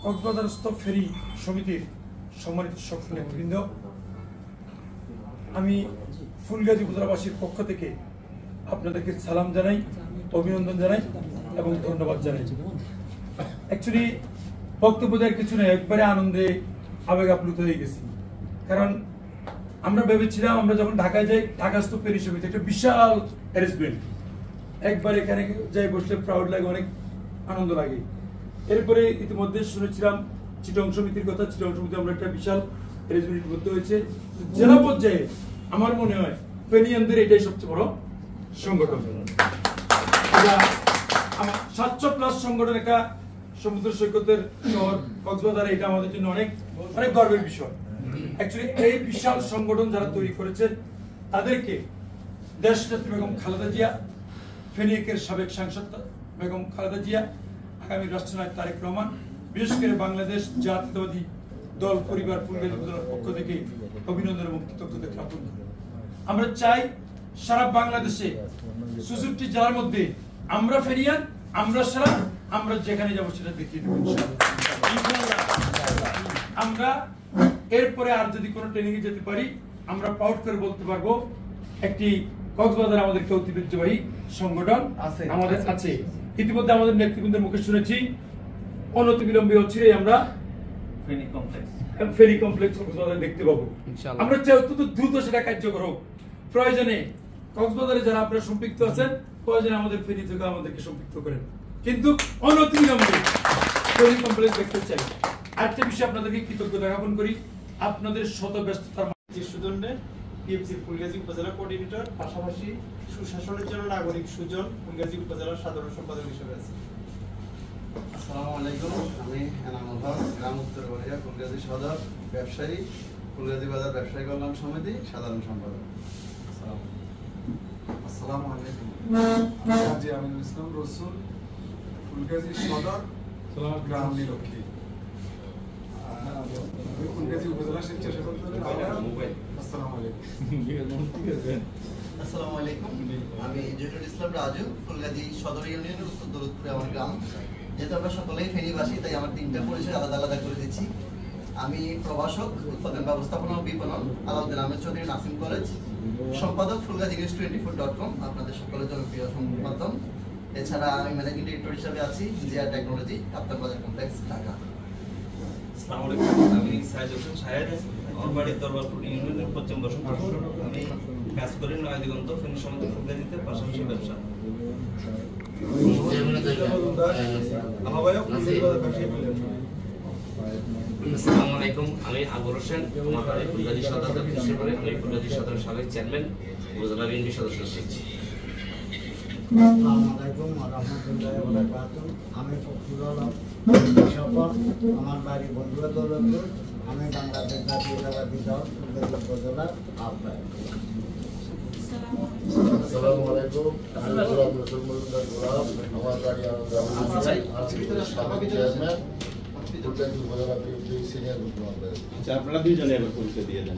কক্সবাজারস্থ ফেরি সমিতির সম্মানিত সকল নেতৃবৃন্দ, আমি ফুলগাজী উপজেলাবাসীর পক্ষ থেকে আপনাদেরকে সালাম জানাই, অভিনন্দন জানাই এবং ধন্যবাদ জানাই। অ্যাকচুয়ালি বক্তব্য দেওয়ার কিছু নেই, একবারে আনন্দে আবেগ আপ্লুত হয়ে গেছি। কারণ আমরা ভেবেছিলাম আমরা যখন ঢাকায় যাই, ঢাকাস্থ ফেরি সমিতি একটা বিশাল অ্যারেঞ্জমেন্ট, একবার এখানে যাই বসলে প্রাউড লাগে, অনেক আনন্দ লাগে। এরপরে ইতিমধ্যে শুনেছিলাম চিটং সমিতির কথা। চিটং সমিতি আমরা একটা বিশাল অ্যারেঞ্জমেন্ট করতে হয়েছে। জেলা পর্যায়ে আমার মনে হয় ফেনিয়ানদের এটাই সবচেয়ে বড় সংগঠন। 700+ সংগঠন, একটা সমুদ্র সৈকতের শহর কক্সবাজার, এটা আমাদের জন্য অনেক অনেক গর্বের বিষয়। অ্যাকচুয়ালি এই বিশাল সংগঠন যারা তৈরি করেছেন তাদেরকে দেশনেত্রী বেগম খালেদা জিয়া, ফেনীকের সাবেক সাংসদ বেগম খালেদা জিয়া, আগামী রাষ্ট্রনায়ক তারেক রহমান, বিশেষ করে বাংলাদেশ জাতীয়তাবাদী দল পরিবার ফুলগাজী উপজেলার পক্ষ থেকে অভিনন্দন এবং কৃতজ্ঞতা জ্ঞাপন করি। আমরা চাই সারা বাংলাদেশে ৬৪ জেলার মধ্যে আমরা ফেরিয়ান, আমরা সারা, আমরা যেখানে যাবো সেটা দেখিয়ে দেবো ইনশাআল্লাহ। আমরা এরপরে আর যদি কোনো ট্রেনিং এ যেতে পারি, আমরা প্রাউড করে বলতে পারবো একটি কক্সবাজার আমাদের ঐতিহ্যবাহী সংগঠন আমাদের আছে। ইতিমধ্যে আমাদের নেতৃবৃন্দের মুখে শুনেছি অনতিবিলম্বে হচ্ছে আমরা ফেরি কমপ্লেক্স কক্সবাজারে দেখতে পাবো। আমরা চাই অত্যন্ত দ্রুত সেটা কার্যকর হোক। প্রয়োজনে কক্সবাজারে যারা আপনারা সম্পৃক্ত আছেন, প্রয়োজনে আমাদের ফেরি থেকে আমাদেরকে সম্পৃক্ত করেন, কিন্তু অনতিবিলম্বে ফেরি কমপ্লেক্স দেখতে চাই। আরেকটা বিষয় আপনাদেরকে কৃতজ্ঞতা জ্ঞাপন করি, আপনাদের শত ব্যস্ততার সুজনের টিএমসি ফুলগাজী উপজেলা কোঅর্ডিনেটর, পাশাপাশি সুশাসনের জন্য নাগরিক সুজন ফুলগাজী উপজেলার সাধারণ সম্পাদক হিসেবে আছি। আসসালামু আলাইকুম, আমি এনামুল হক, গ্রাম উত্তর বলিয়া, ফুলগাজী সদর ব্যবসায়ী, ফুলগাজী বাজার ব্যবসায়ী কল্যাণ সমিতি সাধারণ সম্পাদক। আসসালামু আলাইকুম, আমি হাজী আমিনুল ইসলাম রসুল, ফুলগাজী সদর গ্রাম নিরক্ষী, ফুলগাজী উপজেলা স্বেচ্ছাসেবক দলের আহ্বায়ক। আসসালামু আলাইকুম। আসসালামু আলাইকুম, আমি জহিরুল ইসলাম রাজু, ফুলগাজী সদর ইউনিয়নের উত্তর দৌলতপুরে আমার গ্রাম। যেহেতু আমরা সকলেই ফেনীবাসী, তাই আমার 3টা পরিচয় আলাদা আলাদা করে দিচ্ছি। আমি প্রভাষক, উৎপাদন ব্যবস্থাপনা ও বিপণন, আলাউদ্দিন আহমেদ চৌধুরী নাসিম কলেজ, সম্পাদক ফুলগাজী নিউজ24.com, আপনাদের সকলের জনপ্রিয় সংবাদ মাধ্যম। এছাড়া আমি ম্যানেজিং ডিরেক্টর হিসেবে আছি জিআর টেকনোলজি, কাপ্তান বাজার কমপ্লেক্স, ঢাকা। আসসালামু আলাইকুম, আমি সাইদ হোসেন শাহেদ, আমার বাড়ি দরবারপুর ইউনিয়নের পশ্চিম বসন্তপুর। আমি কাজ করি নয় দিগন্ত ফেনী সমিতি ফুলগাজীতে, পাশাপাশি ব্যবসা। আসসালামু আলাইকুম, আমি আকবর হোসেন, আমার বাড়ি ফুলগাজী সদর হিসেবে, আমি ফুলগাজী সদরের সাবেক চেয়ারম্যান, উপজেলা বিএনপি সদস্য আছি। আসসালামু আলাইকুম ওয়া রাহমাতুল্লাহি ওয়া বারাকাতুহু। আমি ফখরুল আলম সফর, আমার বাড়ি বন্ধুরা দৌলতপুর, আমি বাংলাদেশ জাতীয়তাবাদী দল ফুলগাজী উপজেলার আহ্বায়ক। আসসালামু আলাইকুম, আমি গোলাম রসুল মজুমদার গোলাম, আমার বাড়ি চেয়ারম্যান, ফুলগাজী উপজেলা সিনিয়র গ্রুপ। আপনারা দুইজনে এবার পরিচয় দিয়ে দেন।